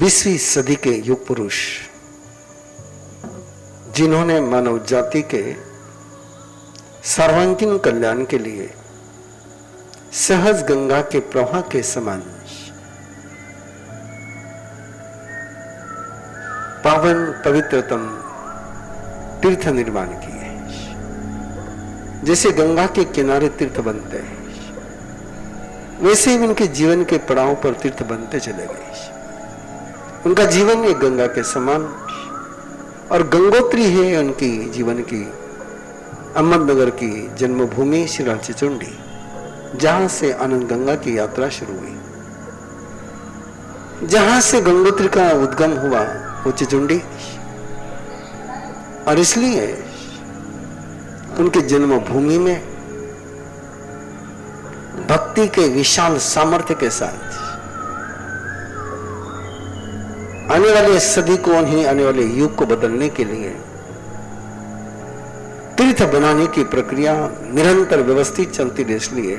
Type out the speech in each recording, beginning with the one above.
20वीं सदी के युग पुरुष जिन्होंने मानव जाति के सर्वांगीण कल्याण के लिए सहज गंगा के प्रवाह के समान पावन पवित्रतम तीर्थ निर्माण किए। जैसे गंगा के किनारे तीर्थ बनते हैं, वैसे ही उनके जीवन के पड़ाव पर तीर्थ बनते चले गए। उनका जीवन एक गंगा के समान और गंगोत्री है उनकी जीवन की अहमदनगर की जन्मभूमि श्री रांचीचुंडी, जहां से आनंद गंगा की यात्रा शुरू हुई। जहां से गंगोत्री का उद्गम हुआ वो चिचुंडी, और इसलिए उनकी जन्मभूमि में भक्ति के विशाल सामर्थ्य के साथ आने वाले सदी को, उन्हीं आने वाले युग को बदलने के लिए तीर्थ बनाने की प्रक्रिया निरंतर व्यवस्थित चलती रही। इसलिए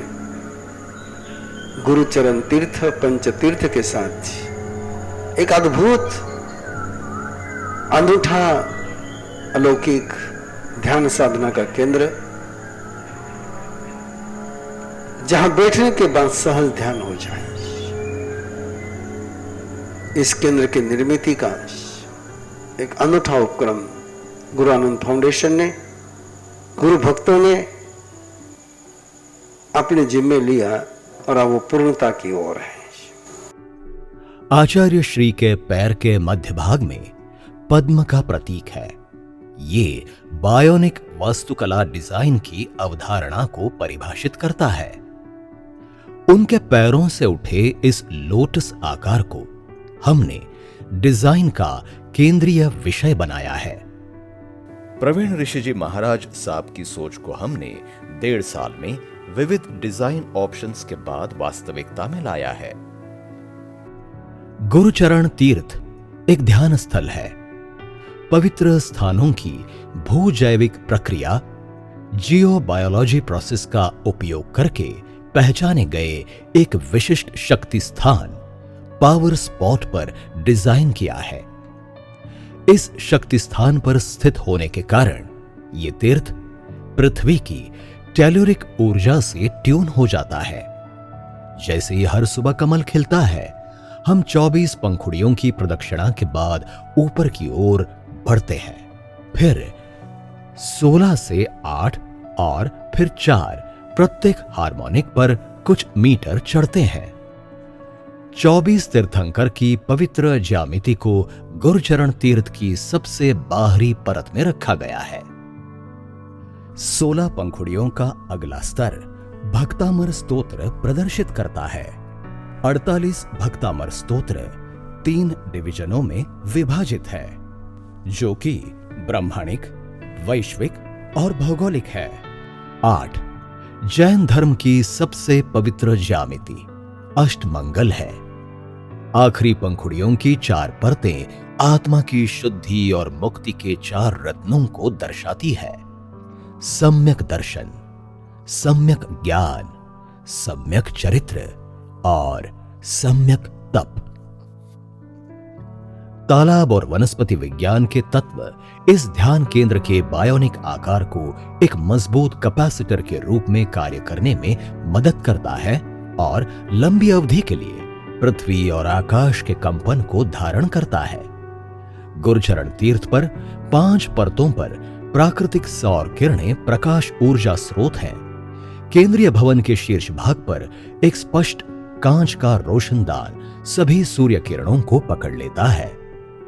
गुरुचरण तीर्थ पंच तीर्थ के साथ एक अद्भुत अनूठा अलौकिक ध्यान साधना का केंद्र, जहां बैठने के बाद सहज ध्यान हो जाए। इस केंद्र की निर्मित का एक अनूठा उपक्रम गुरु आनंद फाउंडेशन ने, गुरु भक्तों ने अपने जिम्मे लिया और अब वो पूर्णता की ओर है। आचार्य श्री के पैर के मध्य भाग में पद्म का प्रतीक है। ये बायोनिक वास्तुकला डिजाइन की अवधारणा को परिभाषित करता है। उनके पैरों से उठे इस लोटस आकार को हमने डिजाइन का केंद्रीय विषय बनाया है। प्रवीण ऋषि जी महाराज साहब की सोच को हमने 1.5 साल में विविध डिजाइन ऑप्शंस के बाद वास्तविकता में लाया है। गुरुचरण तीर्थ एक ध्यान स्थल है। पवित्र स्थानों की भूजैविक प्रक्रिया जियोबायोलॉजी प्रोसेस का उपयोग करके पहचाने गए एक विशिष्ट शक्ति स्थान पावर स्पॉट पर डिजाइन किया है। इस शक्ति स्थान पर स्थित होने के कारण ये तीर्थ पृथ्वी की टेल्यूरिक ऊर्जा से ट्यून हो जाता है। जैसे ही हर सुबह कमल खिलता है, हम 24 पंखुड़ियों की प्रदक्षिणा के बाद ऊपर की ओर बढ़ते हैं, फिर 16 से 8 और फिर 4 प्रत्येक हार्मोनिक पर कुछ मीटर चढ़ते हैं। 24 तीर्थंकर की पवित्र ज्यामिति को गुरुचरण तीर्थ की सबसे बाहरी परत में रखा गया है। 16 पंखुड़ियों का अगला स्तर भक्तामर स्तोत्र प्रदर्शित करता है। 48 भक्तामर स्तोत्र 3 डिवीजनों में विभाजित है, जो कि ब्रह्मांडिक, वैश्विक और भौगोलिक है। 8 जैन धर्म की सबसे पवित्र ज्यामिति अष्टमंगल है। आखिरी पंखुड़ियों की 4 परतें आत्मा की शुद्धि और मुक्ति के 4 रत्नों को दर्शाती है। सम्यक दर्शन, सम्यक ज्ञान, सम्यक चरित्र और सम्यक तप। तालाब और वनस्पति विज्ञान के तत्व इस ध्यान केंद्र के बायोनिक आकार को एक मजबूत कैपेसिटर के रूप में कार्य करने में मदद करता है और लंबी अवधि के लिए पृथ्वी और आकाश के कंपन को धारण करता है। गुरुचरण तीर्थ पर 5 परतों पर प्राकृतिक सौर किरणें प्रकाश ऊर्जा स्रोत हैं। केंद्रीय भवन के शीर्ष भाग पर एक स्पष्ट कांच का रोशनदान सभी सूर्य किरणों को पकड़ लेता है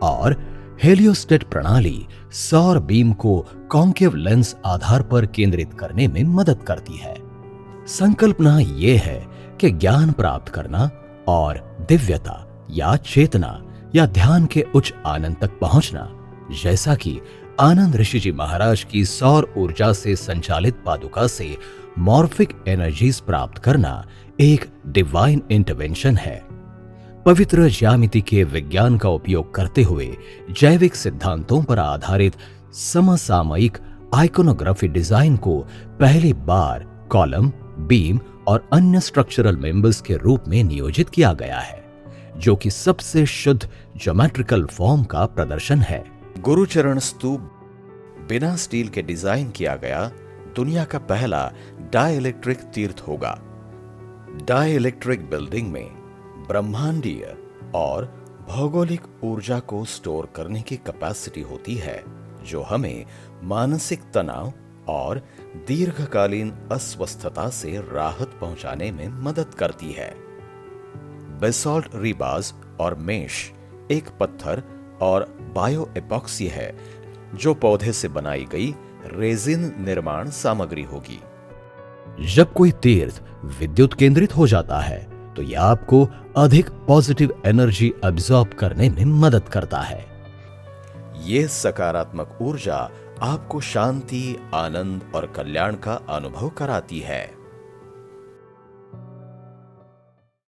और हेलियोस्टेट प्रणाली सौर बीम को कॉन्केव लेंस आधार पर केंद्रित करने में मदद करती है। संकल्पना यह है कि ज्ञान प्राप्त करना और दिव्यता या चेतना या ध्यान के उच्च आनंद तक पहुंचना, जैसा कि आनंद ऋषि जी महाराज की सौर ऊर्जा से संचालित पादुका से मॉर्फिक एनर्जीज प्राप्त करना, एक डिवाइन इंटरवेंशन है। पवित्र ज्यामिति के विज्ञान का उपयोग करते हुए जैविक सिद्धांतों पर आधारित समसामयिक आइकोनोग्राफी डिजाइन को पहली बार कॉलम, बीम और अन्य स्ट्रक्चरल मेंबर्स के रूप में नियोजित किया गया है, जो कि सबसे शुद्ध ज्योमेट्रिकल फॉर्म का प्रदर्शन है। गुरुचरण स्तूप बिना स्टील के डिजाइन किया गया दुनिया का पहला डाइइलेक्ट्रिक तीर्थ होगा। डाइइलेक्ट्रिक बिल्डिंग में ब्रह्मांडीय और भौगोलिक ऊर्जा को स्टोर करने की कैपेसिटी होती है, जो हमें मानसिक तनाव और दीर्घकालीन अस्वस्थता से राहत पहुंचाने में मदद करती है। बेसॉल्ट रीबाज और मेश एक पत्थर और बायो एपॉक्सी है जो पौधे से बनाई गई रेजिन निर्माण सामग्री होगी। जब कोई तीर्थ विद्युत केंद्रित हो जाता है तो यह आपको अधिक पॉजिटिव एनर्जी अब्सॉर्ब करने में मदद करता है। यह सकारात्मक ऊर्जा आपको शांति, आनंद और कल्याण का अनुभव कराती है।